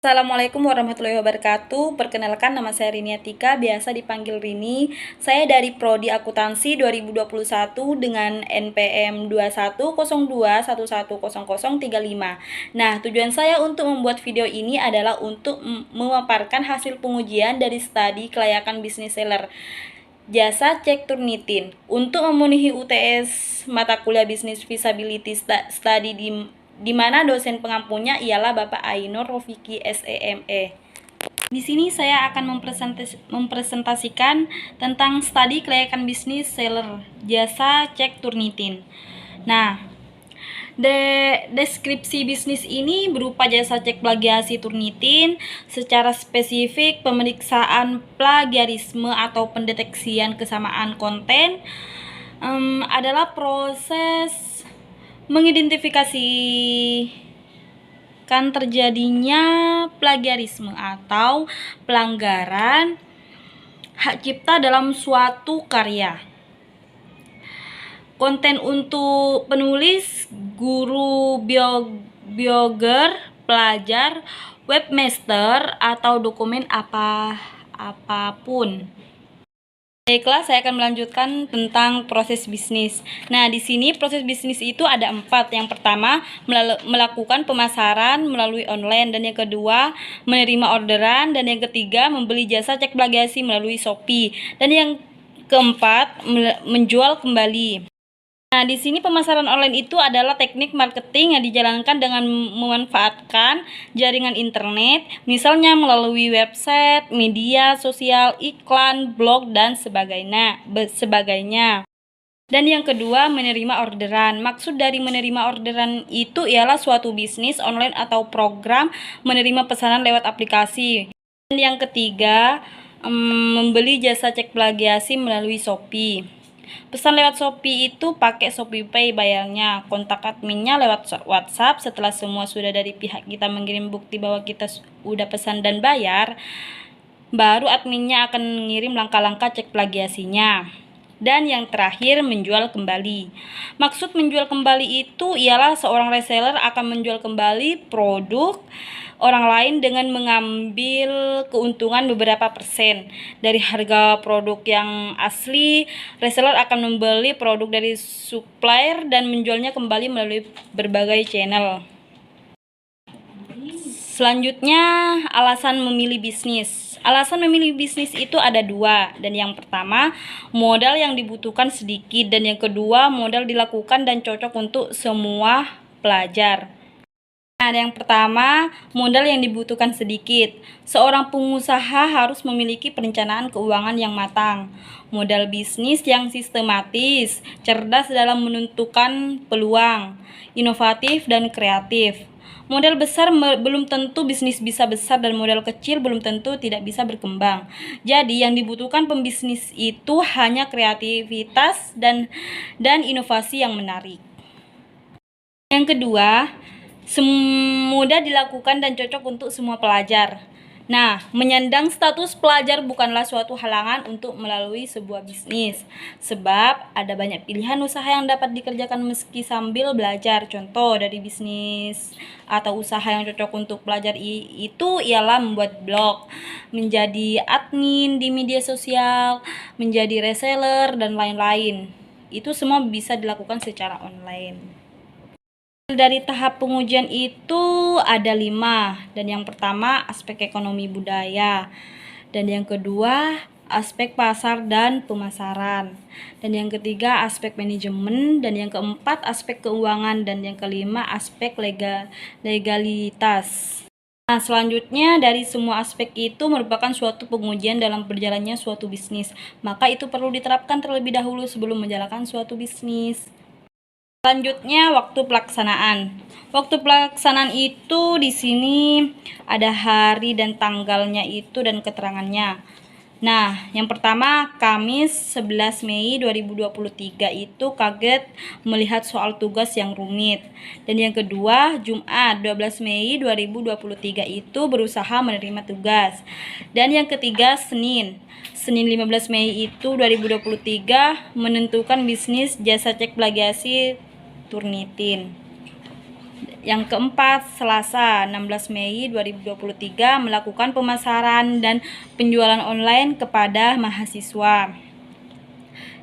Assalamualaikum warahmatullahi wabarakatuh. Perkenalkan, nama saya Rini Atika, biasa dipanggil Rini. Saya dari Prodi Akuntansi 2021 dengan NPM 2102110035. Nah, tujuan saya untuk membuat video ini adalah untuk memaparkan hasil pengujian dari studi kelayakan bisnis seller jasa cek Turnitin untuk memenuhi UTS mata kuliah Business Feasibility Study di mana dosen pengampunya ialah Bapak Ainur Rofiki SEME. Di sini saya akan mempresentasikan tentang studi kelayakan bisnis seller jasa cek Turnitin. Nah, deskripsi bisnis ini berupa jasa cek plagiasi Turnitin, secara spesifik pemeriksaan plagiarisme atau pendeteksian kesamaan konten adalah proses mengidentifikasi terjadinya plagiarisme atau pelanggaran hak cipta dalam suatu karya. Konten untuk penulis, guru, blogger, pelajar, webmaster, atau dokumen apapun. Baiklah, saya akan melanjutkan tentang proses bisnis. Nah, di sini proses bisnis itu ada 4. Yang pertama, melakukan pemasaran melalui online, dan yang kedua, menerima orderan, dan yang ketiga, membeli jasa cek plagiasi melalui Shopee, dan yang keempat, menjual kembali. Nah, di sini pemasaran online itu adalah teknik marketing yang dijalankan dengan memanfaatkan jaringan internet, misalnya melalui website, media sosial, iklan, blog, dan sebagainya. Dan yang kedua, menerima orderan. Maksud dari menerima orderan itu ialah suatu bisnis online atau program menerima pesanan lewat aplikasi. Dan yang ketiga, membeli jasa cek plagiasi melalui Shopee. Pesan lewat Shopee itu pakai ShopeePay bayarnya. Kontak adminnya lewat WhatsApp. Setelah semua sudah dari pihak kita mengirim bukti bahwa kita udah pesan dan bayar, baru adminnya akan mengirim langkah-langkah cek plagiasinya. Dan yang terakhir, menjual kembali. Maksud menjual kembali itu ialah seorang reseller akan menjual kembali produk orang lain dengan mengambil keuntungan beberapa persen dari harga produk yang asli. Reseller akan membeli produk dari supplier dan menjualnya kembali melalui berbagai channel. Selanjutnya, alasan memilih bisnis. Alasan memilih bisnis itu ada 2, dan yang pertama, modal yang dibutuhkan sedikit, dan yang kedua, modal dilakukan dan cocok untuk semua pelajar. Nah, yang pertama, modal yang dibutuhkan sedikit. Seorang pengusaha harus memiliki perencanaan keuangan yang matang, modal bisnis yang sistematis, cerdas dalam menentukan peluang, inovatif dan kreatif. Modal besar belum tentu bisnis bisa besar, dan modal kecil belum tentu tidak bisa berkembang. Jadi yang dibutuhkan pembisnis itu hanya kreativitas dan inovasi yang menarik. Yang kedua, mudah dilakukan dan cocok untuk semua pelajar. Nah, menyandang status pelajar bukanlah suatu halangan untuk melalui sebuah bisnis, sebab ada banyak pilihan usaha yang dapat dikerjakan meski sambil belajar. Contoh dari bisnis atau usaha yang cocok untuk pelajar itu ialah membuat blog, menjadi admin di media sosial, menjadi reseller, dan lain-lain. Itu semua bisa dilakukan secara online. Dari tahap pengujian itu ada 5, dan yang pertama aspek ekonomi budaya, dan yang kedua aspek pasar dan pemasaran, dan yang ketiga aspek manajemen, dan yang keempat aspek keuangan, dan yang kelima aspek legalitas. Nah, selanjutnya dari semua aspek itu merupakan suatu pengujian dalam berjalannya suatu bisnis, maka itu perlu diterapkan terlebih dahulu sebelum menjalankan suatu bisnis. Selanjutnya, waktu pelaksanaan. Waktu pelaksanaan itu di sini ada hari dan tanggalnya itu dan keterangannya. Nah, yang pertama, Kamis 11 Mei 2023 itu kaget melihat soal tugas yang rumit. Dan yang kedua, Jumat 12 Mei 2023 itu berusaha menerima tugas. Dan yang ketiga, Senin 15 Mei itu 2023 menentukan bisnis jasa cek plagiasi Turnitin. Yang keempat, Selasa 16 Mei 2023 melakukan pemasaran dan penjualan online kepada mahasiswa.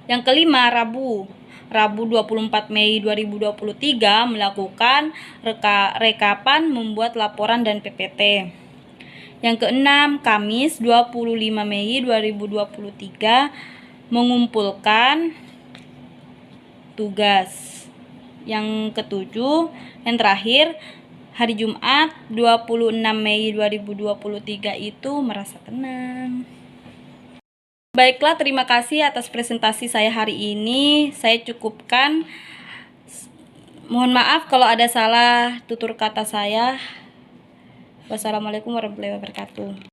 Yang kelima, Rabu 24 Mei 2023 melakukan rekapan membuat laporan dan PPT. Yang keenam, Kamis 25 Mei 2023 mengumpulkan tugas. Yang ketujuh, yang terakhir, hari Jumat 26 Mei 2023 itu merasa tenang. Baiklah, terima kasih atas presentasi saya hari ini. Saya cukupkan. Mohon maaf kalau ada salah tutur kata saya. Wassalamualaikum warahmatullahi wabarakatuh.